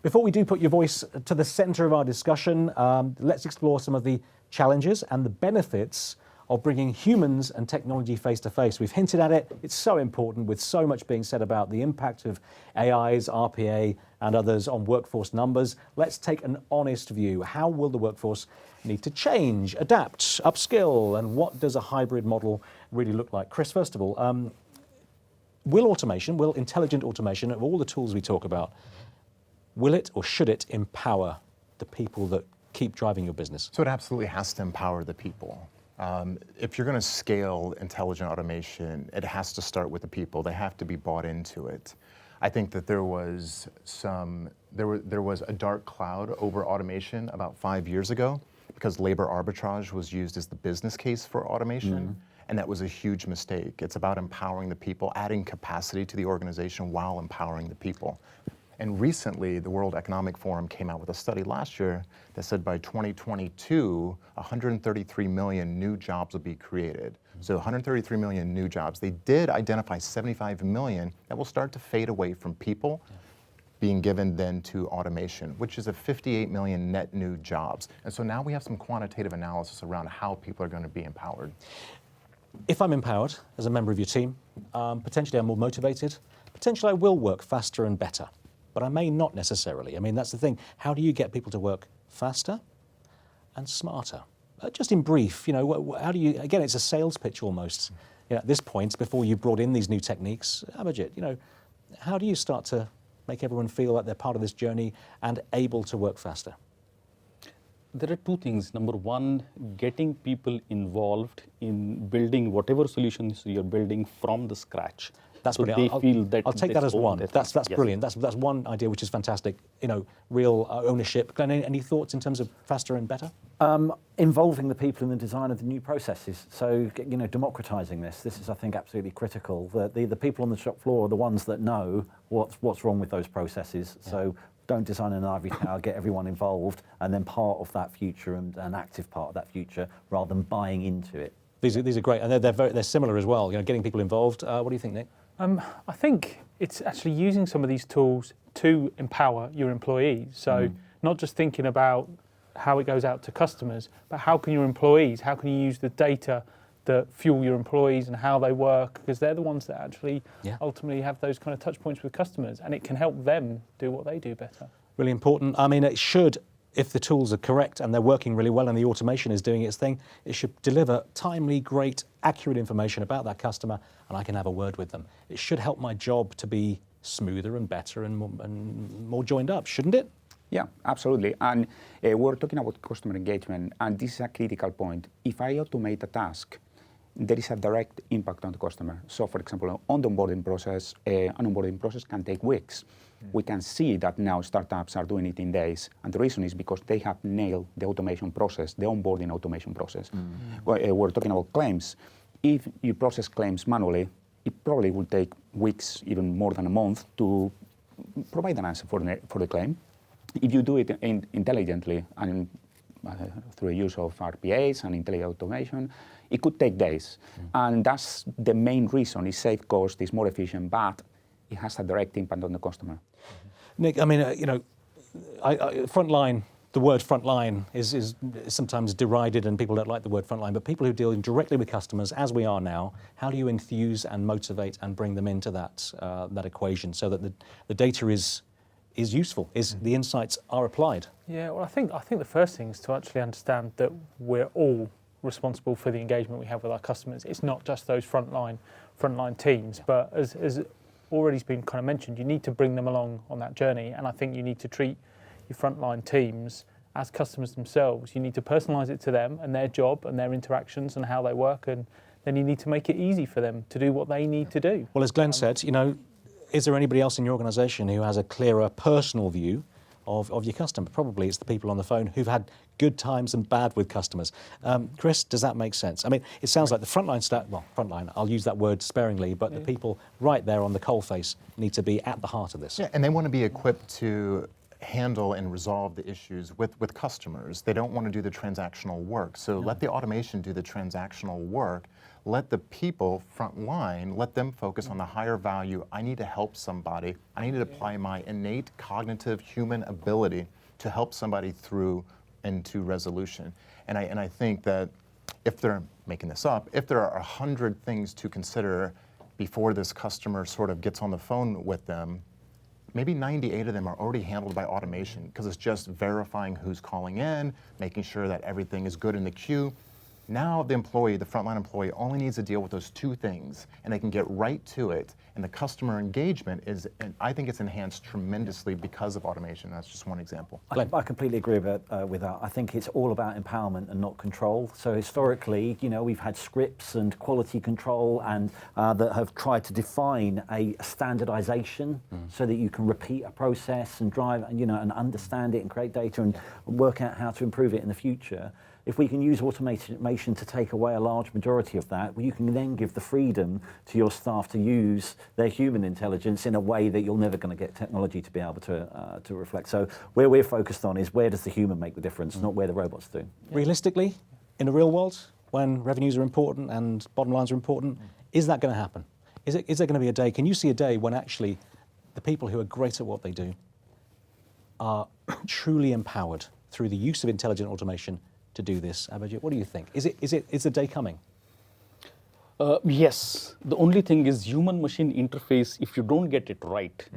Before we do put your voice to the centre of our discussion, let's explore some of the challenges and the benefits of bringing humans and technology face to face. We've hinted at it. It's so important, with so much being said about the impact of AIs, RPA, and others on workforce numbers. Let's take an honest view. How will the workforce need to change, adapt, upskill, and what does a hybrid model really look like? Chris, first of all, will intelligent automation, of all the tools we talk about, will it or should it empower the people that keep driving your business? So it absolutely has to empower the people. If you're going to scale intelligent automation, it has to start with the people. They have to be bought into it. I think that there was a dark cloud over automation about 5 years ago because labor arbitrage was used as the business case for automation, and that was a huge mistake. It's about empowering the people, adding capacity to the organization while empowering the people. And recently, the World Economic Forum came out with a study last year that said by 2022, 133 million new jobs will be created. So 133 million new jobs. They did identify 75 million that will start to fade away from people being given then to automation, which is a 58 million net new jobs. And so now we have some quantitative analysis around how people are going to be empowered. If I'm empowered as a member of your team, potentially I'm more motivated, potentially I will work faster and better. But I may not necessarily. I mean, that's the thing. How do you get people to work faster and smarter? Just in brief, how do you, again, it's a sales pitch almost. At this point, before you brought in these new techniques, Abhijit, how do you start to make everyone feel like they're part of this journey and able to work faster? There are two things. Number one, getting people involved in building whatever solutions you're building from the scratch. That's so brilliant. they feel that I'll take that as one. That's brilliant. That's one idea which is fantastic. Real ownership. Glen, any thoughts in terms of faster and better? Involving the people in the design of the new processes. So, democratizing this. This is, I think, absolutely critical. The people on the shop floor are the ones that know what's wrong with those processes. Yeah. So don't design an ivory tower, get everyone involved, and then part of that future and an active part of that future, rather than buying into it. These are great, and they're similar as well. Getting people involved. What do you think, Nick? I think it's actually using some of these tools to empower your employees. So not just thinking about how it goes out to customers, but how can you use the data that fuel your employees and how they work, because they're the ones that actually ultimately have those kind of touch points with customers, and it can help them do what they do better. Really important. I mean, it should, if the tools are correct and they're working really well and the automation is doing its thing, it should deliver timely, great, accurate information about that customer, and I can have a word with them. It should help my job to be smoother and better and more joined up, shouldn't it? Yeah, absolutely. And we're talking about customer engagement, and this is a critical point. If I automate a task, there is a direct impact on the customer. So, for example, on the onboarding process, an onboarding process can take weeks. We can see that now startups are doing it in days, and the reason is because they have nailed the automation process, the onboarding automation process. We're talking about claims. If you process claims manually, it probably will take weeks, even more than a month, to provide an answer for the claim. If you do it intelligently and through the use of RPAs and intelligent automation, it could take days. And that's the main reason. It saves cost, it's more efficient, but it has a direct impact on the customer. Nick, I mean, frontline, the word frontline is sometimes derided and people don't like the word frontline, but people who deal directly with customers, as we are now, how do you enthuse and motivate and bring them into that equation so that the data is useful, the insights are applied? Yeah, well, I think the first thing is to actually understand that we're all responsible for the engagement we have with our customers. It's not just those frontline teams, but as already has been kind of mentioned, you need to bring them along on that journey, and I think you need to treat your frontline teams as customers themselves. You need to personalise it to them and their job and their interactions and how they work, and then you need to make it easy for them to do what they need to do. Well, as Glen said, is there anybody else in your organisation who has a clearer personal view of your customer? Probably it's the people on the phone who've had good times and bad with customers. Chris, does that make sense? I mean, it sounds like the frontline, I'll use that word sparingly, but the people right there on the coalface need to be at the heart of this. Yeah, and they want to be equipped to handle and resolve the issues with customers. They don't want to do the transactional work. So let the automation do the transactional work. Let the people front line, let them focus on the higher value. I need to help somebody. I need to apply my innate cognitive human ability to help somebody through into resolution. And I think that if they're making this up, if there are 100 things to consider before this customer sort of gets on the phone with them, maybe 98 of them are already handled by automation, because it's just verifying who's calling in, making sure that everything is good in the queue. Now the frontline employee only needs to deal with those two things, and they can get right to it. And the customer engagement and I think it's enhanced tremendously because of automation. That's just one example. I completely agree with that. I think it's all about empowerment and not control. So historically, we've had scripts and quality control and that have tried to define a standardization so that you can repeat a process and drive, and understand it and create data and work out how to improve it in the future. If we can use automation to take away a large majority of that, you can then give the freedom to your staff to use their human intelligence in a way that you're never going to get technology to be able to reflect. So where we're focused on is where does the human make the difference, not where the robots do. Realistically, in the real world, when revenues are important and bottom lines are important, is that going to happen? Is there going to be a day, can you see a day when actually the people who are great at what they do are truly empowered through the use of intelligent automation to do this? Abhijit, what do you think? Is the day coming? Yes. The only thing is human-machine interface, if you don't get it right,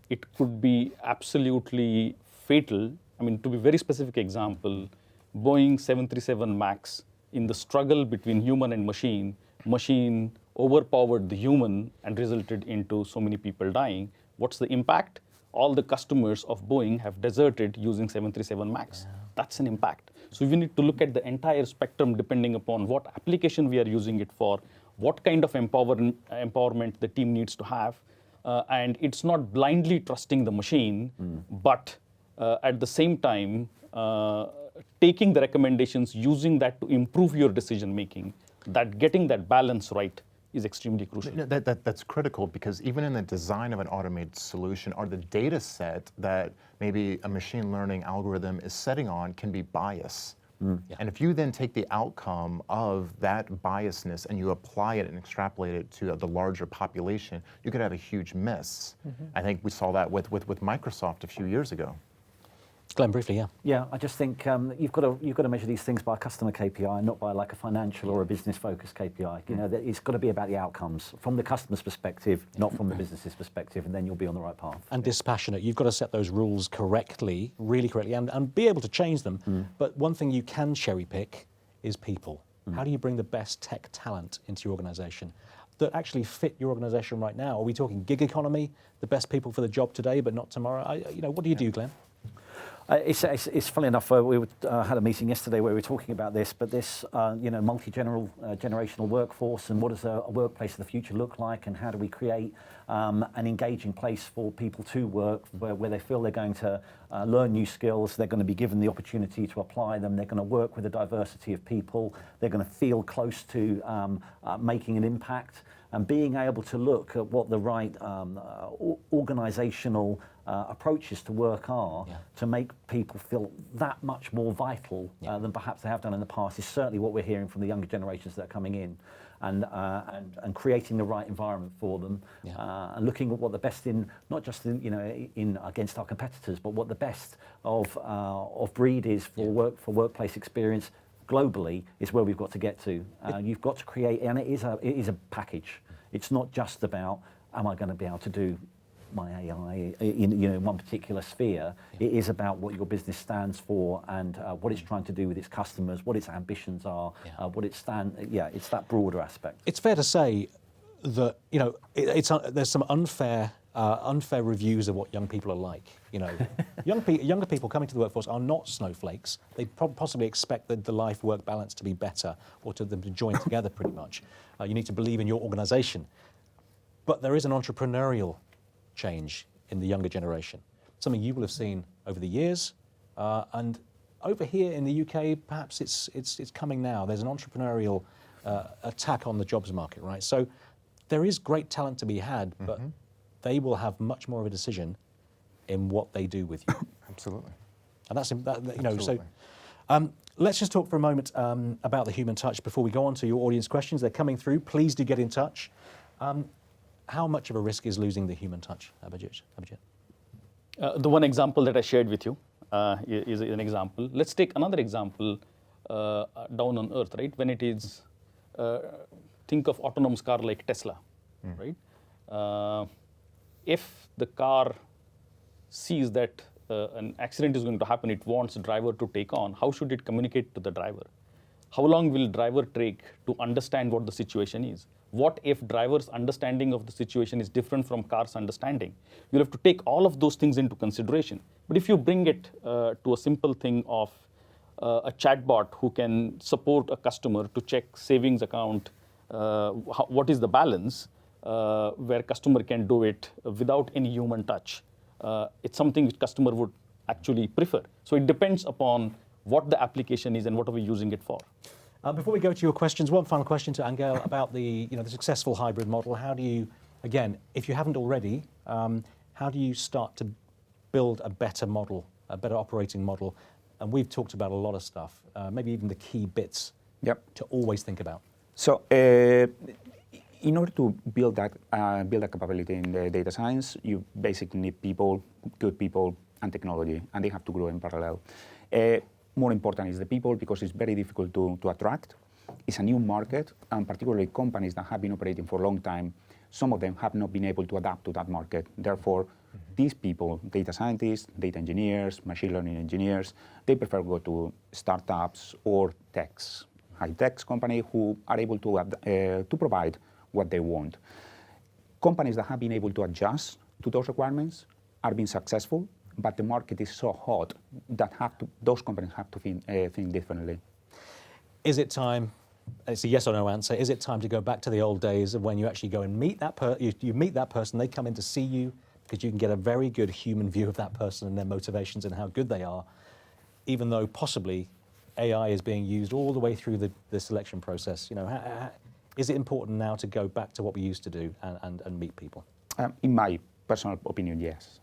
it could be absolutely fatal. I mean, to be very specific example, Boeing 737 MAX, in the struggle between human and machine overpowered the human and resulted into so many people dying. What's the impact? All the customers of Boeing have deserted using 737 MAX. Yeah. That's an impact. So we need to look at the entire spectrum depending upon what application we are using it for, what kind of empowerment the team needs to have. And it's not blindly trusting the machine, but at the same time, taking the recommendations, using that to improve your decision making, that getting that balance right is extremely crucial. No, that's critical, because even in the design of an automated solution, or the data set that maybe a machine learning algorithm is setting on can be bias. And if you then take the outcome of that biasness and you apply it and extrapolate it to the larger population, you could have a huge miss. I think we saw that with Microsoft a few years ago. Glen, briefly, yeah. Yeah, I just think you've got to measure these things by a customer KPI, not by like a financial or a business-focused KPI. You know, it's got to be about the outcomes from the customer's perspective, not from the business's perspective, and then you'll be on the right path. And dispassionate. You've got to set those rules correctly, really correctly, and be able to change them. But one thing you can cherry pick is people. How do you bring the best tech talent into your organization that actually fit your organization right now? Are we talking gig economy, the best people for the job today but not tomorrow? What do you do, Glen? It's funny enough. We had a meeting yesterday where we were talking about this, but this generational workforce, and what does a workplace of the future look like, and how do we create an engaging place for people to work where they feel they're going to learn new skills, they're going to be given the opportunity to apply them, they're going to work with a diversity of people, they're going to feel close to making an impact, and being able to look at what the right organisational approaches to work are to make people feel that much more vital than perhaps they have done in the past is certainly what we're hearing from the younger generations that are coming in, and creating the right environment for them, and looking at what the best in, not just in against our competitors, but what the best of breed is for workplace experience globally is where we've got to get to. You've got to create, and it is a package. It's not just about, am I going to be able to do my AI in one particular sphere. It is about what your business stands for, and what it's trying to do with its customers, what its ambitions are, what it it's that broader aspect. It's fair to say that there's some unfair reviews of what young people are like. Younger people coming to the workforce are not snowflakes. They possibly expect the life-work balance to be better, or to them to join together pretty much. You need to believe in your organisation. But there is an entrepreneurial change in the younger generation, something you will have seen over the years, and over here in the UK, perhaps it's coming now. There's an entrepreneurial attack on the jobs market, right? So there is great talent to be had, but they will have much more of a decision in what they do with you. Absolutely. And that's Absolutely. so. Let's just talk for a moment about the human touch before we go on to your audience questions. They're coming through. Please do get in touch. How much of a risk is losing the human touch, Abhijit? The one example that I shared with you is an example. Let's take another example down on Earth, right? When it is, think of autonomous car like Tesla, right? If the car sees that an accident is going to happen, it wants the driver to take on, how should it communicate to the driver? How long will driver take to understand what the situation is? What if driver's understanding of the situation is different from car's understanding? You'll have to take all of those things into consideration. But if you bring it to a simple thing of a chatbot who can support a customer to check savings account, what is the balance, where customer can do it without any human touch, it's something which customer would actually prefer. So it depends upon what the application is and what are we using it for. Before we go to your questions, one final question to Angel about the successful hybrid model. How do you, again, if you haven't already, how do you start to build a better model, a better operating model? And we've talked about a lot of stuff, maybe even the key bits to always think about. So in order to build that capability in the data science, you basically need people, good people, and technology, and they have to grow in parallel. More important is the people, because it's very difficult to attract. It's a new market, and particularly companies that have been operating for a long time, some of them have not been able to adapt to that market. Therefore, these people, data scientists, data engineers, machine learning engineers, they prefer to go to startups or techs, high-tech companies who are able to provide what they want. Companies that have been able to adjust to those requirements are being successful, but the market is so hot that those companies have to think differently. Is it time? It's a yes or no answer. Is it time to go back to the old days of when you actually go and meet that you meet that person, they come in to see you because you can get a very good human view of that person and their motivations and how good they are, even though possibly AI is being used all the way through the selection process. You know, is it important now to go back to what we used to do and meet people? In my personal opinion, yes.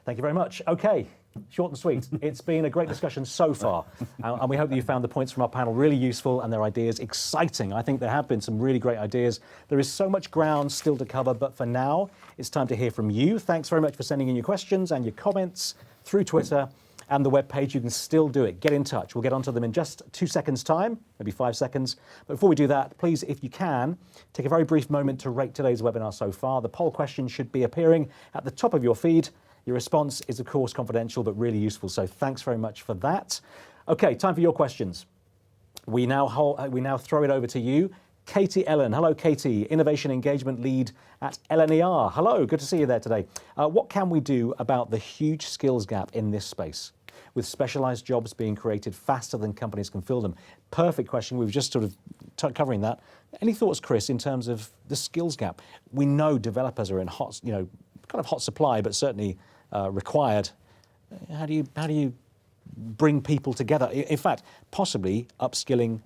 Thank you very much. Okay, short and sweet. It's been a great discussion so far, and we hope that you found the points from our panel really useful and their ideas exciting. I think there have been some really great ideas. There is so much ground still to cover, but for now, it's time to hear from you. Thanks very much for sending in your questions and your comments through Twitter and the webpage. You can still do it. Get in touch. We'll get onto them in just 2 seconds' time, maybe 5 seconds. But before we do that, please, if you can, take a very brief moment to rate today's webinar so far. The poll question should be appearing at the top of your feed. Your response is, of course, confidential, but really useful. So thanks very much for that. Okay, time for your questions. We now throw it over to you. Katie Ellen. Hello, Katie, Innovation Engagement Lead at LNER. Hello, good to see you there today. What can we do about the huge skills gap in this space, with specialized jobs being created faster than companies can fill them? Perfect question. We were just sort of covering that. Any thoughts, Chris, in terms of the skills gap? We know developers are in hot, kind of hot supply, but certainly required. How do you bring people together? In fact, possibly upskilling,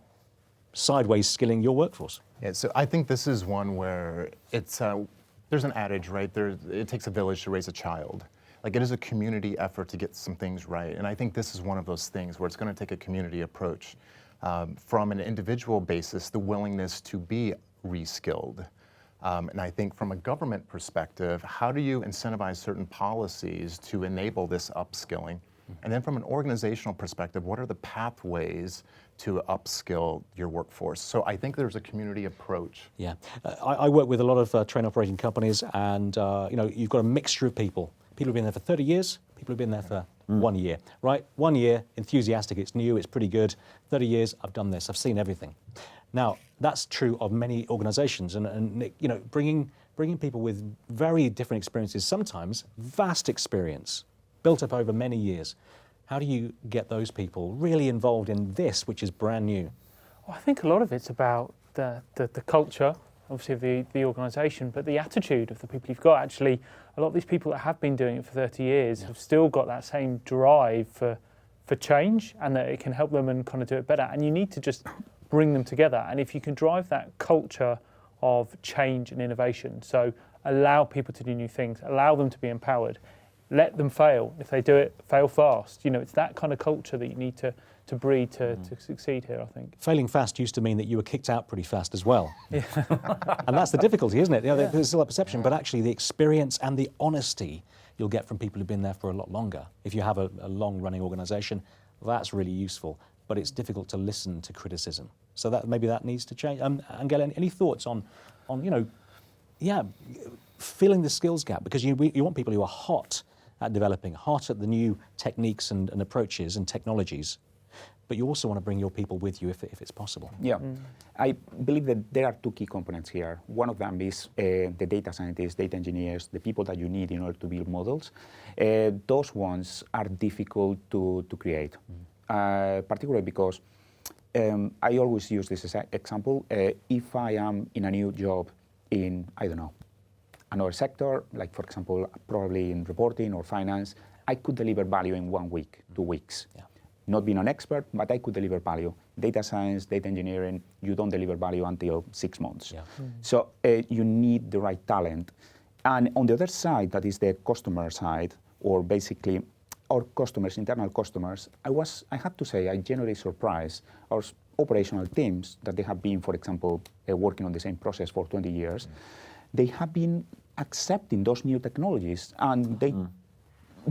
sideways skilling your workforce. Yeah, so I think this is one where it's there's an adage, right? It takes a village to raise a child. Like, it is a community effort to get some things right, and I think this is one of those things where it's going to take a community approach. From an individual basis, the willingness to be reskilled. And I think from a government perspective, how do you incentivize certain policies to enable this upskilling? And then from an organizational perspective, what are the pathways to upskill your workforce? So I think there's a community approach. Yeah, I work with a lot of train operating companies, and you've got a mixture of people. People who've been there for 30 years, people who've been there for 1 year, right? 1 year, enthusiastic, it's new, it's pretty good. 30 years, I've done this, I've seen everything. Now, that's true of many organizations, and bringing people with very different experiences, sometimes vast experience, built up over many years. How do you get those people really involved in this, which is brand new? Well, I think a lot of it's about the culture, obviously, of the organisation, but the attitude of the people you've got. Actually, a lot of these people that have been doing it for 30 years have still got that same drive for change, and that it can help them and kind of do it better. And you need to just bring them together. And if you can drive that culture of change and innovation, so allow people to do new things, allow them to be empowered, let them fail. If they do it, fail fast. It's that kind of culture that you need to breed to succeed here, I think. Failing fast used to mean that you were kicked out pretty fast as well. Yeah. And that's the difficulty, isn't it? There's still a perception, but actually the experience and the honesty you'll get from people who've been there for a lot longer. If you have a long-running organisation, that's really useful, but it's difficult to listen to criticism. So maybe that needs to change. Angela, any thoughts on filling the skills gap? Because you want people who are hot at developing, hot at the new techniques and approaches and technologies, but you also want to bring your people with you if it's possible. Yeah, I believe that there are 2 key components here. One of them is the data scientists, data engineers, the people that you need in order to build models. Those ones are difficult to create, particularly because I always use this as an example. If I am in a new job in, I don't know, another sector, like for example, probably in reporting or finance, I could deliver value in 1 week, 2 weeks. Yeah. Not being an expert, but I could deliver value. Data science, data engineering, you don't deliver value until 6 months. Yeah. So you need the right talent. And on the other side, that is the customer side, or basically our customers, internal customers, I have to say, I generally surprise our operational teams that they have been, for example, working on the same process for 20 years. They have been accepting those new technologies, and they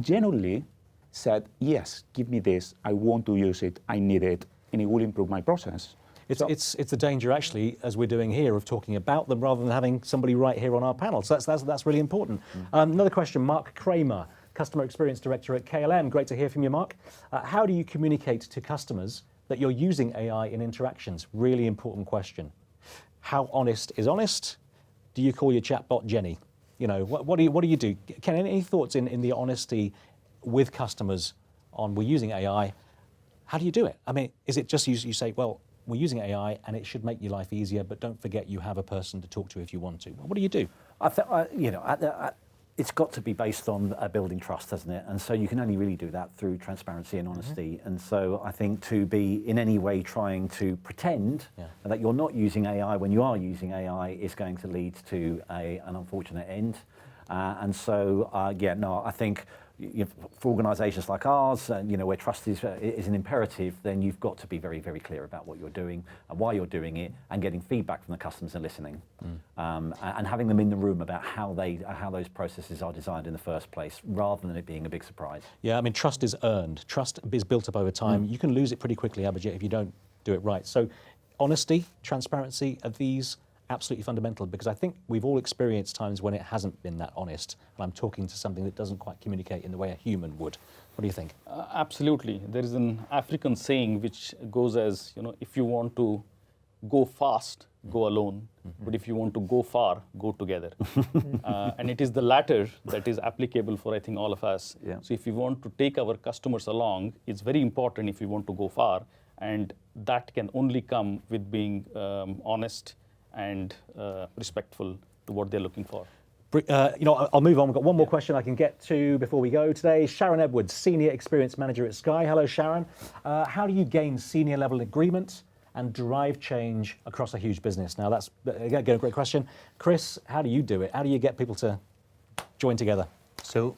generally said, yes, give me this, I want to use it, I need it, and it will improve my process. It's the danger, actually, as we're doing here, of talking about them rather than having somebody right here on our panel. So that's really important. Another question, Mark Kramer, Customer Experience Director at KLM. Great to hear from you, Mark. How do you communicate to customers that you're using AI in interactions? Really important question. How honest is honest? Do you call your chatbot Jenny? What do you do? Ken, any thoughts in the honesty with customers on we're using AI, how do you do it? I mean, is it just you say, well, we're using AI and it should make your life easier, but don't forget you have a person to talk to if you want to. What do you do? It's got to be based on building trust, hasn't it? And so you can only really do that through transparency and honesty. And so I think to be in any way trying to pretend that you're not using AI when you are using AI is going to lead to an unfortunate end. And so, I think for organisations like ours, where trust is an imperative, then you've got to be very, very clear about what you're doing and why you're doing it, and getting feedback from the customers and listening, and having them in the room about how those processes are designed in the first place, rather than it being a big surprise. Yeah, I mean, trust is earned. Trust is built up over time. You can lose it pretty quickly, Abhijit, if you don't do it right. So, honesty, transparency, are these absolutely fundamental? Because I think we've all experienced times when it hasn't been that honest, and I'm talking to something that doesn't quite communicate in the way a human would. What do you think? Absolutely. There is an African saying which goes as, if you want to go fast, go alone, but if you want to go far, go together. And it is the latter that is applicable for, I think, all of us. Yeah. So if we want to take our customers along, it's very important if we want to go far, and that can only come with being honest and respectful to what they're looking for. I'll move on. We've got one more question I can get to before we go today. Sharon Edwards, Senior Experience Manager at Sky. Hello, Sharon. How do you gain senior level agreement and drive change across a huge business? Now, that's, again, a great question. Chris, how do you do it? How do you get people to join together? So,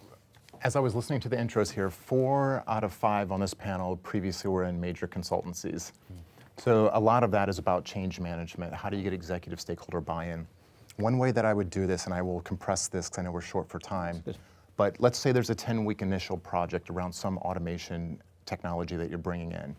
as I was listening to the intros here, 4 out of 5 on this panel previously were in major consultancies. So a lot of that is about change management. How do you get executive stakeholder buy-in? One way that I would do this, and I will compress this because I know we're short for time, but let's say there's a 10-week initial project around some automation technology that you're bringing in.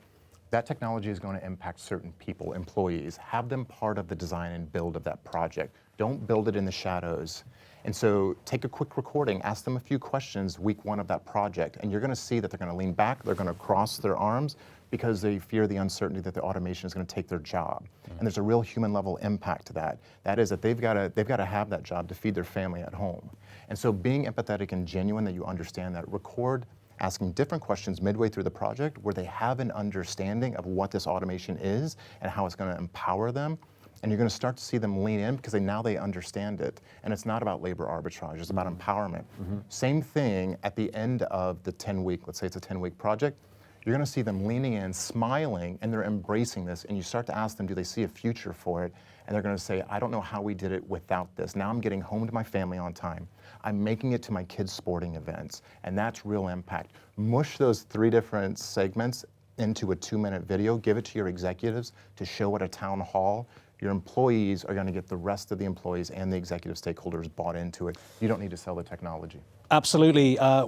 That technology is going to impact certain people, employees. Have them part of the design and build of that project. Don't build it in the shadows. And so take a quick recording, ask them a few questions week 1 of that project, and you're going to see that they're going to lean back, they're going to cross their arms, because they fear the uncertainty that the automation is going to take their job. And there's a real human level impact to that. That is that they've got to have that job to feed their family at home. And so being empathetic and genuine, that you understand that, record asking different questions midway through the project where they have an understanding of what this automation is and how it's going to empower them. And you're going to start to see them lean in because now they understand it. And it's not about labor arbitrage, it's about empowerment. Same thing at the end of the 10-week, let's say it's a 10-week project, you're going to see them leaning in, smiling, and they're embracing this. And you start to ask them, do they see a future for it? And they're going to say, I don't know how we did it without this. Now I'm getting home to my family on time. I'm making it to my kids' sporting events. And that's real impact. Mush those 3 different segments into a 2-minute video. Give it to your executives to show at a town hall. Your employees are going to get the rest of the employees and the executive stakeholders bought into it. You don't need to sell the technology. Absolutely. I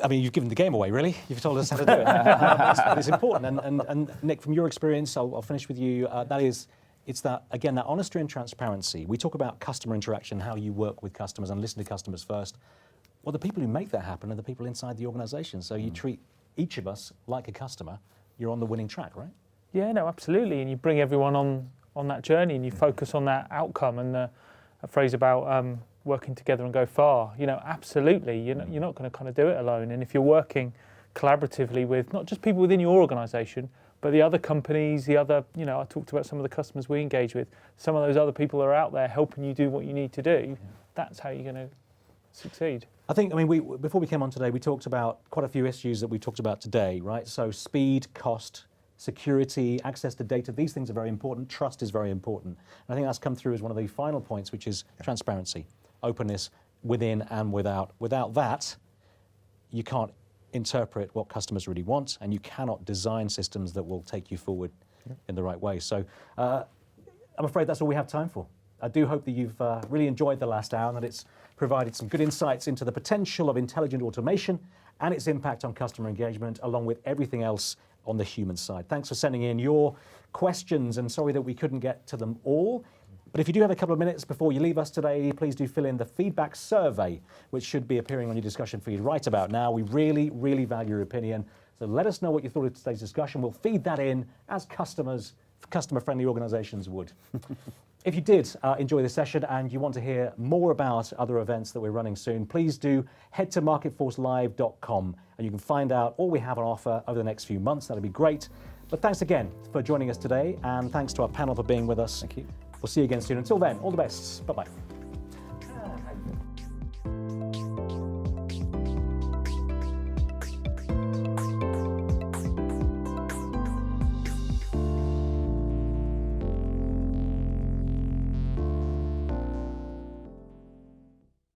mean, you've given the game away, really. You've told us how to do it. It's important. And Nick, from your experience, I'll finish with you. It's that honesty and transparency. We talk about customer interaction, how you work with customers and listen to customers first. Well, the people who make that happen are the people inside the organisation. So you treat each of us like a customer. You're on the winning track, right? Yeah, no, absolutely. And you bring everyone on that journey, and you focus on that outcome. And a phrase about working together and go far. Absolutely. You're not going to kind of do it alone. And if you're working collaboratively with not just people within your organisation, but the other companies, I talked about some of the customers we engage with. Some of those other people are out there helping you do what you need to do. That's how you're going to succeed. Before we came on today, we talked about quite a few issues that we talked about today, right? So speed, cost, security, access to data, these things are very important. Trust is very important. And I think that's come through as one of the final points, which is transparency, openness within and without. Without that, you can't interpret what customers really want, and you cannot design systems that will take you forward in the right way. So I'm afraid that's all we have time for. I do hope that you've really enjoyed the last hour and that it's provided some good insights into the potential of intelligent automation and its impact on customer engagement, along with everything else on the human side. Thanks for sending in your questions, and sorry that we couldn't get to them all. But if you do have a couple of minutes before you leave us today, please do fill in the feedback survey, which should be appearing on your discussion feed right about now. We really, really value your opinion. So let us know what you thought of today's discussion. We'll feed that in as customers customer-friendly organisations would. If you did enjoy this session and you want to hear more about other events that we're running soon, please do head to MarketforceLive.com and you can find out all we have on offer over the next few months. That'd be great. But thanks again for joining us today, and thanks to our panel for being with us. Thank you. We'll see you again soon. Until then, all the best. Bye-bye.